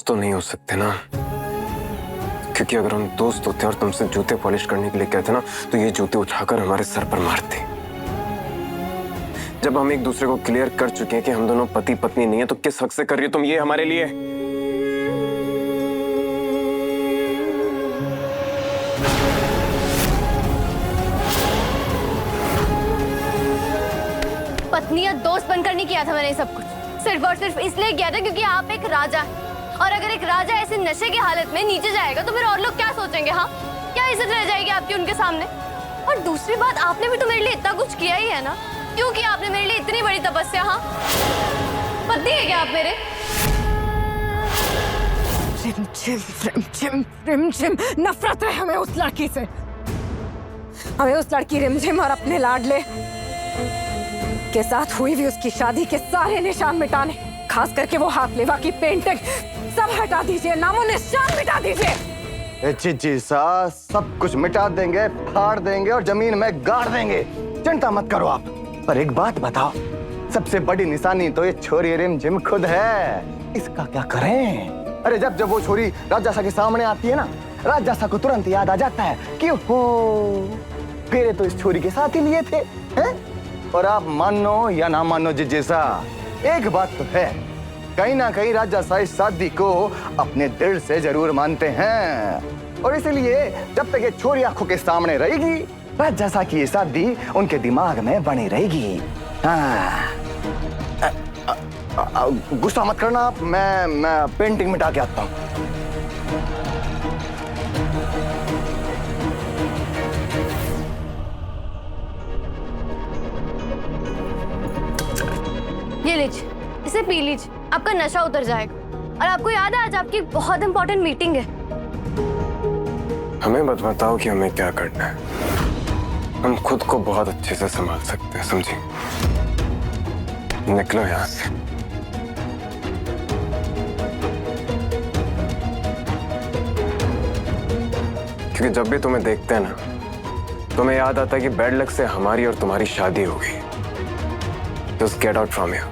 दोस्त तो नहीं हो सकते ना, क्योंकि अगर हम दोस्त होते और तुमसे जूते पॉलिश करने के लिए कहते ना, तो ये जूते उठाकर हमारे सर पर मारते। जब हम एक दूसरे को क्लियर कर चुके हैं कि हम दोनों पति पत्नी नहीं है, तो किस हक से कर रही हो तुम ये हमारे लिए? पत्नी या दोस्त बनकर नहीं किया था मैंने ये सब कुछ, सिर्फ और सिर्फ इसलिए किया था क्योंकि आप एक राजा हैं। और अगर एक राजा ऐसे नशे की हालत में नीचे जाएगा तो फिर और लोग क्या सोचेंगे? हाँ, क्या इज्जत रह जाएगी आपकी उनके सामने? और दूसरी बात, आपने भी तो मेरे लिए इतना कुछ किया ही है ना, क्यों किया आपने मेरे लिए इतनी बड़ी तपस्या? हाँ, पति है क्या आप मेरे? रिमझिम नफरत है हमें उस लड़की से। हमें उस लड़की रिमझिम और अपने लाडले के साथ हुई भी उसकी शादी के सारे निशान मिटाने, खास करके वो हाथ लेवा की पेंटिंग सब हटा दीजिए, नामो निशान मिटा दीजिए। जी सा सब कुछ मिटा देंगे, फाड़ देंगे और जमीन में गाड़ देंगे, चिंता मत करो आप। पर एक बात बताओ, सबसे बड़ी निशानी तो ये छोरी रिमझिम खुद है, इसका क्या करें? अरे जब जब वो छोरी राजसा के सामने आती है ना, राजसा को तुरंत याद आ जाता है कि हो फेरे तो इस छोरी के साथ ही लिए थे, हैं? और आप मानो या ना मानो जिजेसा, एक बात तो है, कहीं ना कहीं राजसा इस शादी को अपने दिल से जरूर मानते हैं। और इसलिए जब तक ये छोरी आंखों के सामने रहेगी, राजसा की ये शादी उनके दिमाग में बनी रहेगी। गुस्सा मत करना आप, मैं पेंटिंग मिटा के आता हूँ। ये लीजिए, इसे पी लीजिए, आपका नशा उतर जाएगा। और आपको याद है आज आपकी एक बहुत इंपॉर्टेंट मीटिंग है। हमें मत बताओ कि हमें क्या करना है, हम खुद को बहुत अच्छे से संभाल सकते हैं, समझी? निकलो यहाँ से। क्योंकि जब भी तुम्हें देखते हैं ना, तुम्हें याद आता है कि बैड लक से हमारी और तुम्हारी शादी हो गई। Just get out from here.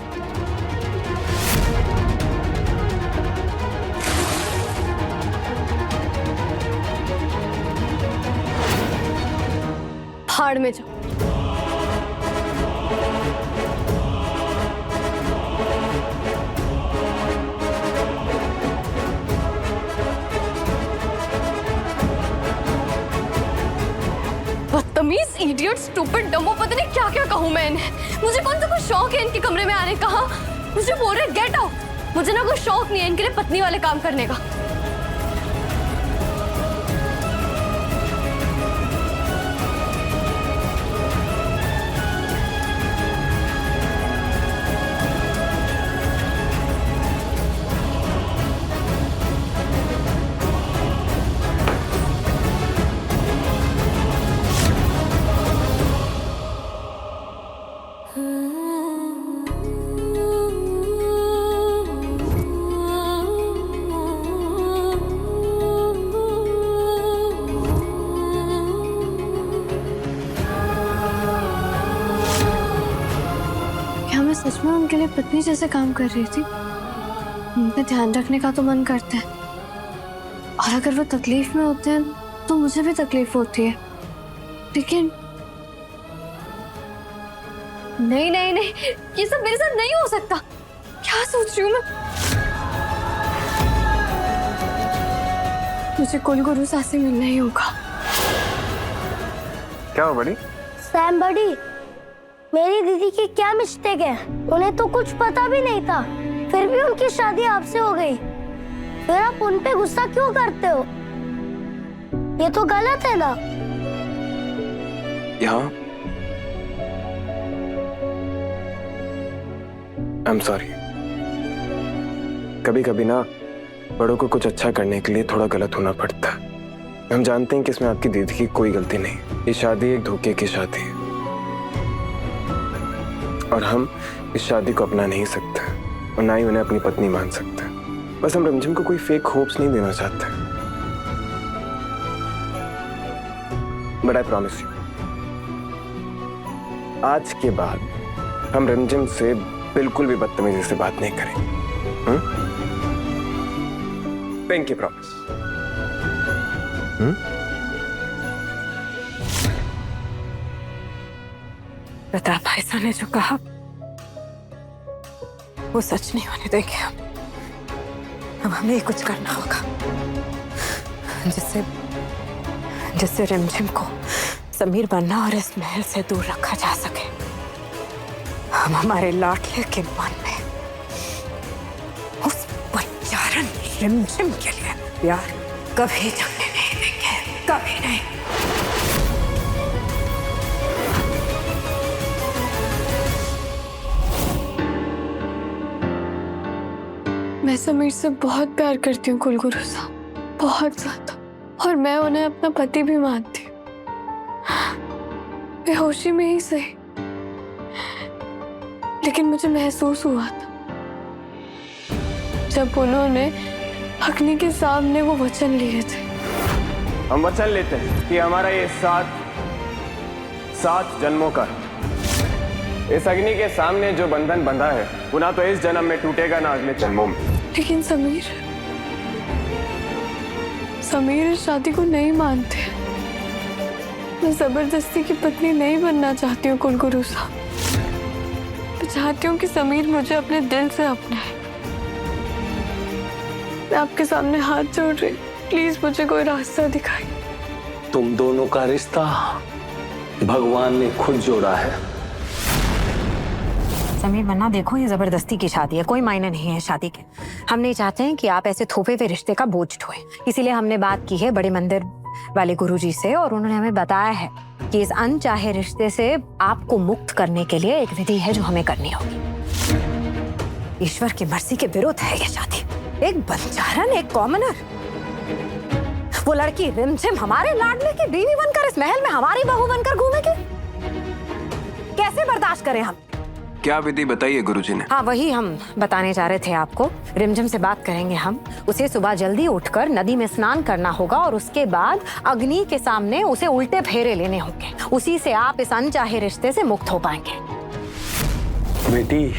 भाड़ में जाओ। बदतमीज, इडियट, स्टूपिड, डम्बो, पता नहीं क्या क्या कहूँ मैं इन्हें। मुझे कौन सा कोई शौक है इनके कमरे में आने का? मुझे बोल रहे गेट आउट। मुझे ना कोई शौक नहीं है इनके लिए पत्नी वाले काम करने का। सच में उनके लिए पत्नी जैसे काम कर रही थी। उन पे ध्यान रखने का तो मन करता है, और अगर वो तकलीफ में होते हैं तो मुझे भी तकलीफ होती है, लेकिन नहीं नहीं नहीं, ये सब मेरे साथ नहीं हो सकता। क्या सोच रही हूँ मैं? मुझे कुलगुरु से मिलना ही होगा। क्या हो बड़ी? सैम बड़ी, मेरी दीदी की क्या मिस्टेक है? उन्हें तो कुछ पता भी नहीं था, फिर भी उनकी शादी आपसे हो गई। फिर आप उन पे गुस्सा क्यों करते हो? ये तो गलत है ना? यहाँ आई एम सॉरी। कभी कभी ना बड़ों को कुछ अच्छा करने के लिए थोड़ा गलत होना पड़ता है। हम जानते हैं कि इसमें आपकी दीदी की कोई गलती नहीं। ये शादी एक धोखे की शादी है और हम इस शादी को अपना नहीं सकते और ना ही उन्हें अपनी पत्नी मान सकते। बस हम रिमझिम को कोई फेक होप्स नहीं देना चाहते। बट आई प्रॉमिस यू, आज के बाद हम रिमझिम से बिल्कुल भी बदतमीजी से बात नहीं करेंगे। Pinky promise. प्रताप भाईसा ने जो कहा वो सच नहीं होने देंगे हम। अब हमें ही कुछ करना होगा जिससे रिमझिम को समीर बनना और इस महल से दूर रखा जा सके। हम हमारे लाडले के मन में उस बच्चारन रिमझिम के लिए प्यार कभी जमने नहीं देंगे, कभी नहीं। मैं समीर से बहुत प्यार करती हूँ कुलगुरु साहब, बहुत ज्यादा। और मैं उन्हें अपना पति भी मानती हूँ, बेहोशी में ही सही। लेकिन मुझे महसूस हुआ था जब उन्होंने अग्नि के सामने वो वचन लिए थे। हम वचन लेते हैं कि हमारा ये 7 जन्मों का इस अग्नि के सामने जो बंधन बंधा है वो ना तो इस जन्म में टूटेगा ना अगले जन्मों में। लेकिन समीर इस शादी को नहीं मानते। मैं जबरदस्ती की पत्नी नहीं बनना चाहती हूँ कुलगुरु साहब। मैं चाहती हूँ कि समीर मुझे अपने दिल से अपनाए। मैं आपके सामने हाथ जोड़ रही, प्लीज मुझे कोई रास्ता दिखाइए। तुम दोनों का रिश्ता भगवान ने खुद जोड़ा है। समीर मन्ना, देखो ये जबरदस्ती की शादी है, कोई मायने नहीं है शादी के। हम नहीं चाहते हैं कि आप ऐसे थोपे हुए रिश्ते का बोझ ढोए। इसीलिए हमने बात की है बड़े मंदिर वाले गुरुजी से और उन्होंने हमें बताया है कि इस अनचाहे रिश्ते से आपको मुक्त करने के लिए एक विधि है जो हमें करनी होगी। ईश्वर की मर्जी के विरुद्ध है ये शादी। एक बंजारन, एक कॉमनर, वो लड़की रिमझिम हमारे लाडले की बीवी बनकर इस महल में हमारी बहू बनकर घूमेगी। कैसे बर्दाश्त करें हम? क्या विधि बताइए गुरुजी ने? हाँ, वही हम बताने जा रहे थे आपको। रिमझिम से बात करेंगे हम। उसे सुबह जल्दी उठकर नदी में स्नान करना होगा और उसके बाद अग्नि के सामने उसे उल्टे फेरे लेने होंगे। उसी से आप इस अनचाहे रिश्ते से मुक्त हो पाएंगे। बेटी,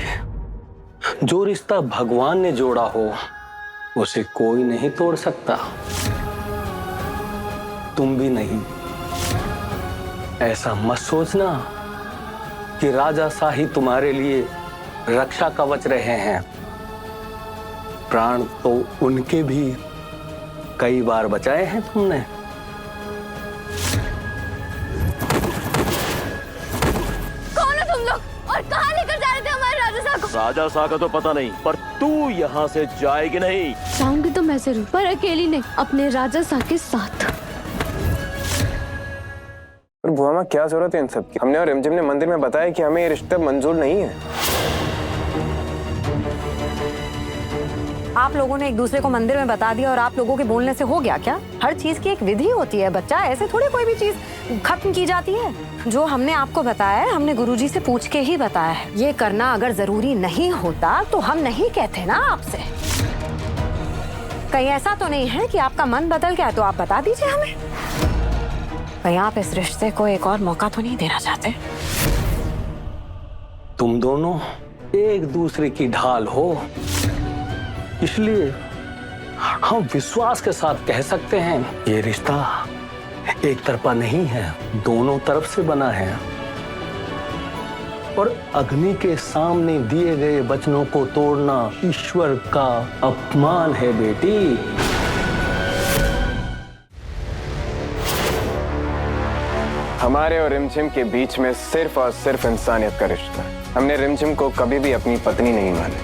जो रिश्ता भगवान ने जोड़ा हो उसे कोई नहीं तोड़ सकता। तुम भी नहीं। ऐसा मत सोचना कि राजा शाही तुम्हारे लिए रक्षा कवच रहे हैं। प्राण तो उनके भी कई बार बचाए हैं तुमने। कौन हो तुम लोग और कहाँ लेकर जा रहे थे हमारे राजा साहब को? राजा साहब का तो पता नहीं, पर तू यहाँ से जाएगी नहीं। जाऊंगी तो मैं जरूर, पर अकेली नहीं, अपने राजा साहब के साथ। पर बुआ माँ, क्या जरूरत है इन सब की? हमने और रिमझिम ने मंदिर में बताया कि हमें ये रिश्ता मंजूर नहीं है। आप लोगों ने एक दूसरे को मंदिर में बता दिया और आप लोगों के बोलने से हो गया क्या? हर चीज की एक विधि होती है बच्चा, ऐसे थोड़ी कोई भी चीज खत्म की जाती है। जो हमने आपको बताया है, हमने गुरुजी से पूछ के ही बताया है। ये करना अगर जरूरी नहीं होता तो हम नहीं कहते ना आपसे। कहीं ऐसा तो नहीं है कि आपका मन बदल गया तो आप बता दीजिए हमें। कहीं आप इस रिश्ते को एक और मौका तो नहीं देना चाहते? तुम दोनों एक दूसरे की ढाल हो, इसलिए हम विश्वास के साथ कह सकते हैं ये रिश्ता एक तरफा नहीं है, दोनों तरफ से बना है। और अग्नि के सामने दिए गए वचनों को तोड़ना ईश्वर का अपमान है बेटी। हमारे और रिमझिम के बीच में सिर्फ और सिर्फ इंसानियत का रिश्ता है। हमने रिमझिम को कभी भी अपनी पत्नी नहीं माना।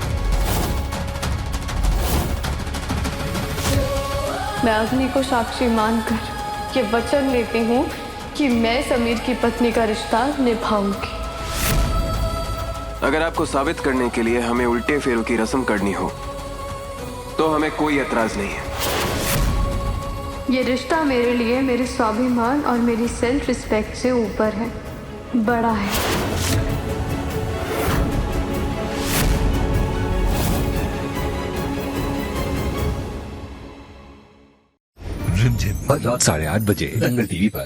मैं अग्नि को साक्षी मानकर ये वचन लेती हूँ कि मैं समीर की पत्नी का रिश्ता निभाऊंगी। अगर आपको साबित करने के लिए हमें उल्टे फेरों की रस्म करनी हो तो हमें कोई एतराज नहीं है। ये रिश्ता मेरे लिए मेरे स्वाभिमान और मेरी सेल्फ रिस्पेक्ट से ऊपर है, बड़ा है। रिमझिम रात 8:30 बजे दंगल टीवी पर।